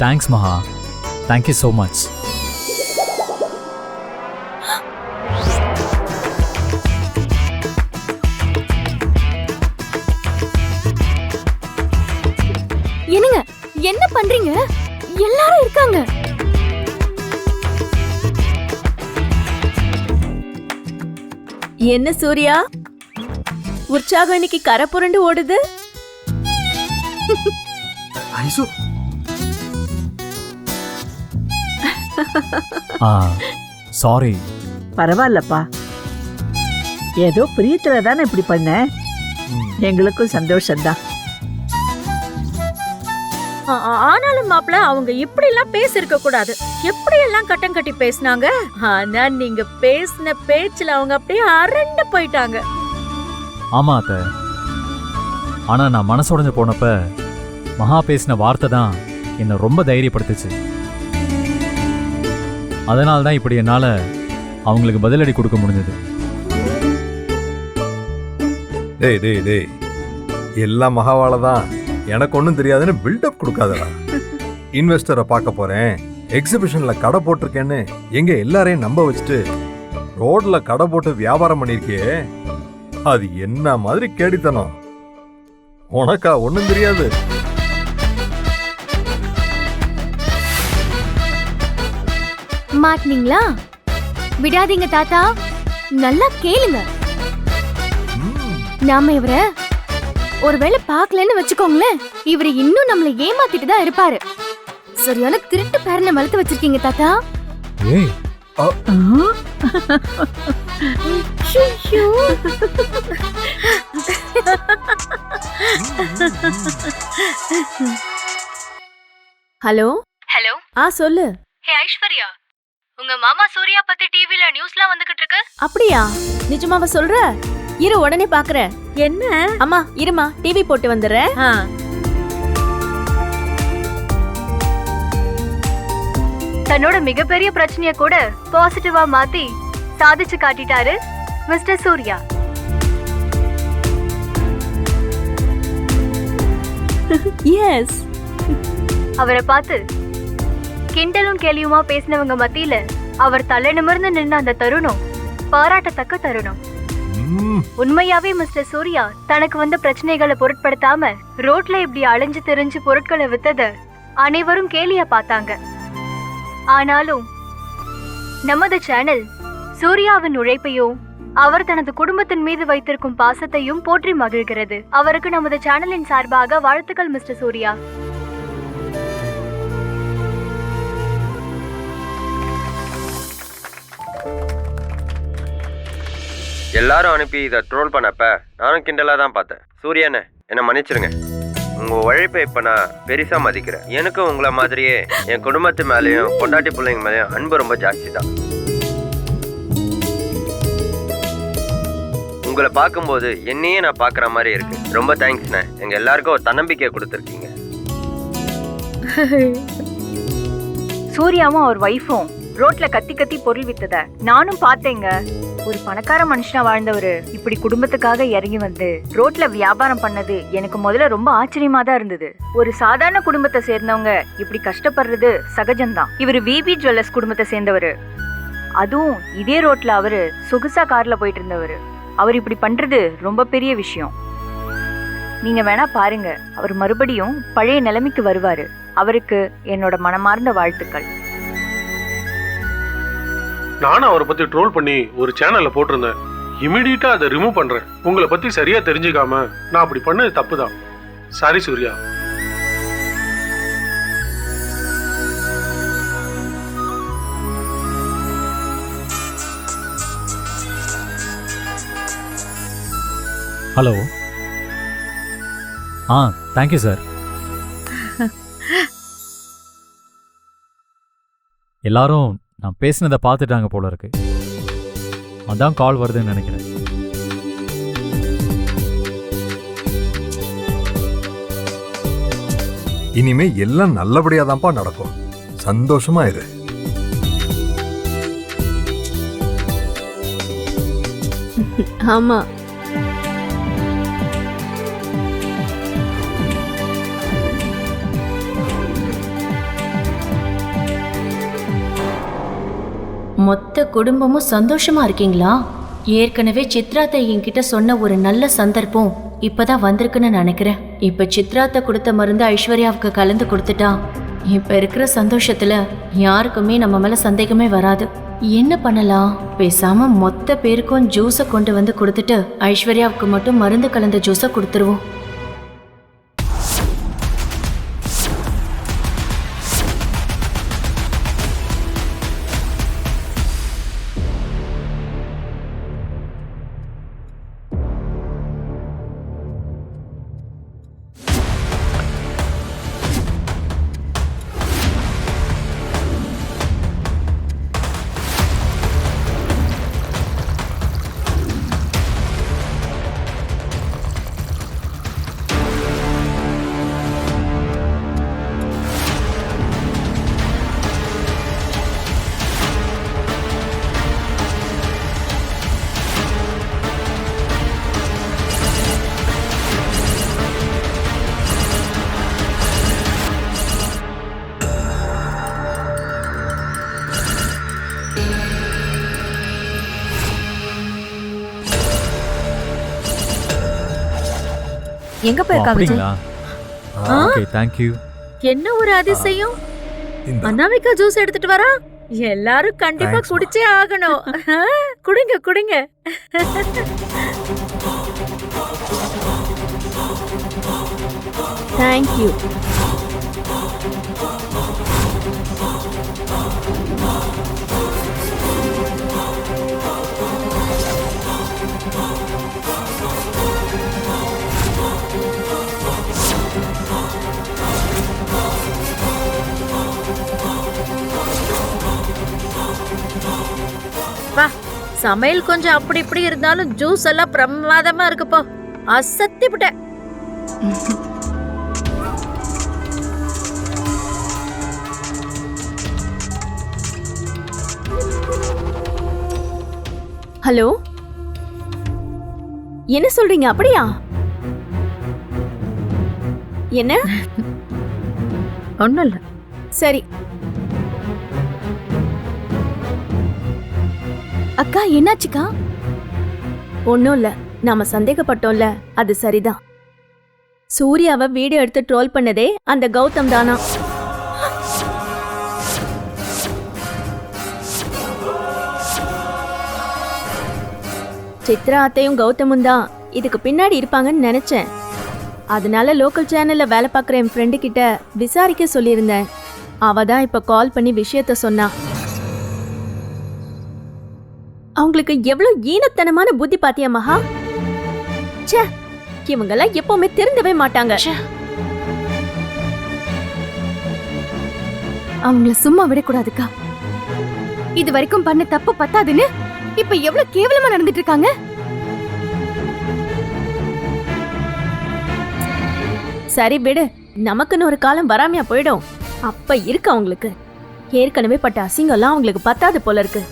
Thanks மகா. Thank you so much. என்னங்க என்ன பண்றீங்க? எல்லாரும் இருக்காங்க. என்ன சூர்யா, உற்சாகம் இன்னைக்கு கரை புரண்டு ஓடுது. ஐசு, சாரி. பரவாயில்லப்பா, ஏதோ பிரியத்துல தானே இப்படி பண்ண. எங்களுக்கும் சந்தோஷம்தான். ஆனாலும் மாப்ள, அவங்க இப்படி எல்லாம் பேசிருக்க கூடாது. எப்படி எல்லாம் கட்டம் கட்டி பேசினாங்க. ஆனா நீங்க பேசின பேச்சுல அவங்க அப்படியே அரண்டு போயிட்டாங்க. ஆமா அத்தை. ஆனா நான் மனசுடைஞ்சு போனப்ப மகா பேசின வார்த்தை தான் என்னை ரொம்ப தைரியப்படுத்துச்சு. அதனால தான் இப்படி என்னால அவங்களுக்கு பதிலடி கொடுக்க முடிஞ்சது. டேய் டேய் டேய், எல்லாம் மகாவால தான், எனக்கு ஒன்றும் தெரியாதுன்னு பில்டப் கொடுக்காதடா. இன்வெஸ்டரை பார்க்க போறேன், எக்ஸிபிஷன்ல கடை போட்டிருக்கேன்னு எங்க எல்லாரையும் நம்ப வச்சுட்டு ரோட்ல கடை போட்டு வியாபாரம் பண்ணிருக்கியே, அது என்ன மாதிரி கேடித்தனம். உனக்கா ஒன்றும் தெரியாது. மாட்டினீங்களா? விடாதீங்க தாத்தா, நல்லா கேளுங்க. நாம இவரை ஒருவேளை பார்க்கலன்னு வச்சுக்கோங்களேன், இவரு இன்னும் நம்மள ஏமாத்திட்டு தான் இருப்பாரு. சரியான திருட்டு பேரனை வளர்த்து வச்சிருக்கீங்க தாத்தா. ஏய், ஐயோ. Hello hello. சொல்லு. ஹே ஐஸ்வர்யா, உங்க மாமா சூர்யா பத்தி டிவில நியூஸ்லாம் வந்துகிட்டு இருக்கு. அப்படியா? நிஜமாவ சொல்ற? இரு, உடனே பாக்குறேன். என்ன? அம்மா இருமா, டிவி போட்டு வந்துடுறேன். தன்னோட மிகப்பெரிய பிரச்சனைய கூட பாசிட்டிவா மாத்தி சாதிச்சு காட்டிட்டாரு மிஸ்டர் சூர்யா. எஸ். அவரை பார்த்து கிண்டலும் கேலியுமா பேசினவங்க மத்தியில அவர் தலை நிமிர்ந்து நின்ன அந்த தருணம் பாராட்டத்தக்க தருணம். உண்மையாவே மிஸ்டர் சூர்யா தனக்கு வந்த பிரச்சனைகளை பொருட்படுத்தாம ரோட்ல இப்படி அலைஞ்சு தெரிஞ்சு பொருட்களை வித்தத அனைவரும் கேலியா பார்த்தாங்க. ஆனாலும் நமது சேனல் சூர்யாவின் உழைப்பையும் அவர் தனது குடும்பத்தின் மீது வைத்திருக்கும் பாசத்தையும் போற்றி மகிழ்கிறது. அவருக்கு நமது சேனலின் சார்பாக வாழ்த்துக்கள் மிஸ்டர் சூர்யா. எல்லாரும் அனுப்பி இதை ட்ரோல் பண்ணப்ப நானும் கிண்டலாக தான் பார்த்தேன். சூர்யாண்ணே, என்னை மன்னிச்சிருங்க. உங்கள் உழைப்பை இப்போ நான் பெருசாக மதிக்கிறேன். எனக்கும் உங்களை மாதிரியே என் குடும்பத்து மேலேயும் பொண்டாட்டி பிள்ளைங்க மேலேயும் அன்பு ரொம்ப ஜாஸ்தி தான். உங்களை பார்க்கும்போது என்னையே நான் பார்க்குற மாதிரி இருக்கு. ரொம்ப தேங்க்ஸ்ண்ணே. எங்கள் எல்லாருக்கும் ஒரு தன்னம்பிக்கையை கொடுத்துருக்கீங்க. சூர்யாவும் அவர் வைஃபும் ரோட்ல கத்தி கத்தி பொருள் வித்தத நானும் பார்த்தேங்க. ஒரு பணக்கார மனுஷனா வாழ்ந்தவரு இப்படி குடும்பத்துக்காக இறங்கி வந்து ரோட்ல வியாபாரம் பண்ணது எனக்கு முதல்ல ரொம்ப ஆச்சரியமா தான் இருந்தது. ஒரு சாதாரண குடும்பத்தை சேர்ந்தவங்க இப்படி கஷ்டப்படுறது சகஜம்தான். இவரு விபி ஜுவல்லர்ஸ் குடும்பத்தை சேர்ந்தவரு, அதுவும் இதே ரோட்ல அவரு சொகுசா கார்ல போயிட்டு இருந்தவரு. அவர் இப்படி பண்றது ரொம்ப பெரிய விஷயம். நீங்க வேணா பாருங்க, அவர் மறுபடியும் பழைய நிலைமைக்கு வருவாரு. அவருக்கு என்னோட மனமார்ந்த வாழ்த்துக்கள். நானும் அவரை பத்தி ட்ரோல் பண்ணி ஒரு சேனல்ல போட்டிருந்தேன். இமிடியட்டா அதை ரிமூவ் பண்றேன். உங்களை பத்தி சரியா தெரிஞ்சுக்காம நான் அப்படி பண்ணது தப்புதான். Sorry Surya. Hello. Thank you sir. எல்லாரும் நான் பேசினதை பார்த்துட்டாங்க போல இருக்கு. அதான் கால் வருதுன்னு நினைக்கிறேன். இனிமே எல்லாம் நல்லபடியா தான்ப்பா நடக்கும். சந்தோஷமா இரு. ஆமா. மொத்த குடும்பமும் சந்தோஷமா இருக்கீங்களா? ஏற்கனவே சித்ராத்தை என்கிட்ட சொன்ன ஒரு நல்ல சந்தர்ப்பம் இப்பதான் வந்திருக்குன்னு நினைக்கிறேன். இப்ப சித்ராத்தை கொடுத்த மருந்து ஐஸ்வர்யாவுக்கு கலந்து கொடுத்துட்டா இப்ப இருக்கிற சந்தோஷத்துல யாருக்குமே நம்ம மேல சந்தேகமே வராது. என்ன பண்ணலாம்? பேசாம மொத்த பேருக்கும் ஜூஸை கொண்டு வந்து கொடுத்துட்டு ஐஸ்வர்யாவுக்கு மட்டும் மருந்து கலந்த ஜூஸை கொடுத்துருவோம். எங்க ஓ, போயிருக்காங்க விஜய்? அப்படிங்களா? Okay, thank you. என்ன ஒரு அதிசயம்! இந்த அனாமிகா ஜூஸ் எடுத்துட்டு வரா. எல்லாரும் கண்டிப்பா Thanks, ma. குடிச்சே ஆகணும். குடிங்க குடிங்க. தேங்க்யூ. வா, சமையல் கொஞ்சம் அப்படி இப்படி இருந்தாலும் ஜூஸ் எல்லாம் பிரமாதமா இருக்குப்போ. அசத்தி விட்டேன். ஹலோ, என்ன சொல்றீங்க? அப்படியா? என்ன? ஒண்ணும் இல்ல. சரி. அக்கா, என்னாச்சுக்கா? ஒன்னும் இல்ல, நாம சந்தேகப்பட்டோம்ல, அது சரிதான். சூர்யாவை வீடியோ எடுத்து ட்ரோல் பண்ணதே அந்த கௌதம் தானா? சித்ரா அத்தையும் கௌதமும் தான் இதுக்கு பின்னாடி இருப்பாங்கன்னு நினைச்சேன். அதனால லோக்கல் சேனல்ல வேலை பார்க்குற என் ஃப்ரெண்டு கிட்ட விசாரிக்க சொல்லியிருந்தேன். அவ தான் இப்ப கால் பண்ணி விஷயத்த சொன்னா. அவங்களுக்கு எவ்வளவு ஈனத்தனமான புத்தி பாத்தியா மகா? ச்சே, இவங்கெல்லாம் எப்பவுமே திருந்தவே மாட்டாங்க. அவங்கள சும்மா விடக்கூடாதுக்கா. இது வரைக்கும் பண்ண தப்பு பத்தாதுன்னு இப்ப எவ்வளவு கேவலமா நடந்துட்டு இருக்காங்க. சரி விடு, நமக்குன்னு ஒரு காலம் வராமையா போயிடும். அப்ப இருக்கு அவங்களுக்கு. ஏற்கனவே பட்ட அசிங்கம்லாம் அவங்களுக்கு பத்தாது போல இருக்கு.